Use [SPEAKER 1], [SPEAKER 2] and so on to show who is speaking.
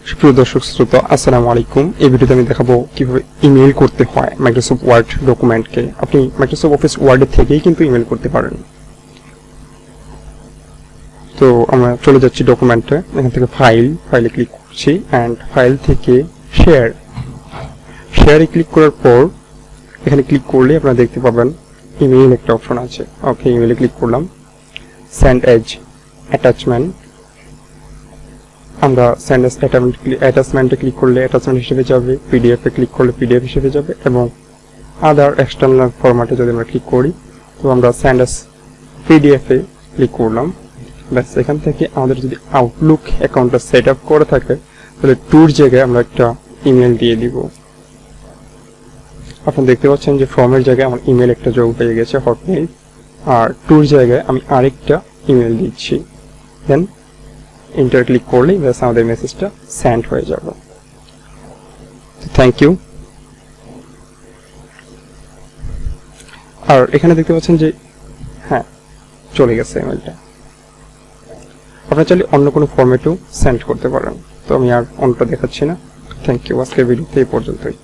[SPEAKER 1] সুপ্রিয় দর্শক শ্রোতা, আসসালামু আলাইকুম। এই ভিডিওতে আমি দেখাবো কিভাবে ইমেল করতে হয় মাইক্রোসফট ওয়ার্ড ডকুমেন্টকে। আপনি মাইক্রোসফট অফিস ওয়ার্ডের থেকেই কিন্তু ইমেল করতে পারেন। তো আমরা চলে যাচ্ছি ডকুমেন্টে। এখান থেকে ফাইলে ক্লিক করছি অ্যান্ড ফাইল থেকে শেয়ারে ক্লিক করার পর এখানে ক্লিক করলে আপনারা দেখতে পাবেন ইমেইল একটা অপশন আছে। ওকে, ইমেইলে ক্লিক করলাম। সেন্ড এজ অ্যাটাচমেন্ট, আমরা সেন্ড এজ অ্যাটাচমেন্টে ক্লিক করলে অ্যাটাচমেন্ট হিসেবে যাবে, পিডিএফে ক্লিক করলে পিডিএফ হিসেবে যাবে, এবং আদার এক্সটার্নাল ফরম্যাটে যদি আমরা ক্লিক করি তো আমরা সেন্ড এজ পিডিএফে ক্লিক করলাম। ব্যাস, এখান থেকে আমাদের যদি আউটলুক অ্যাকাউন্টটা সেট আপ করে থাকে তাহলে টুর জায়গায় আমরা একটা ইমেল দিয়ে দিব। আপনারা দেখতে পাচ্ছেন যে ফর্মের জায়গায় আমার ইমেল একটা যোগ হয়ে গেছে, হটমেইল, আর টুর জায়গায় আমি আরেকটা ইমেল দিচ্ছি। দেন এন্টার ক্লিক করলেই ব্যাস আমাদের মেসেজটা সেন্ড হয়ে যাবে। Thank you. আর এখানে দেখতে পাচ্ছেন যে হ্যাঁ, চলে গেছে ইমেলটা। আপনারা চাইলে অন্য কোনো ফরম্যাটেও সেন্ড করতে পারেন। তো আমি আর অন্যটা দেখাচ্ছি না। Thank you. আজকের ভিডিওতে এই পর্যন্তই।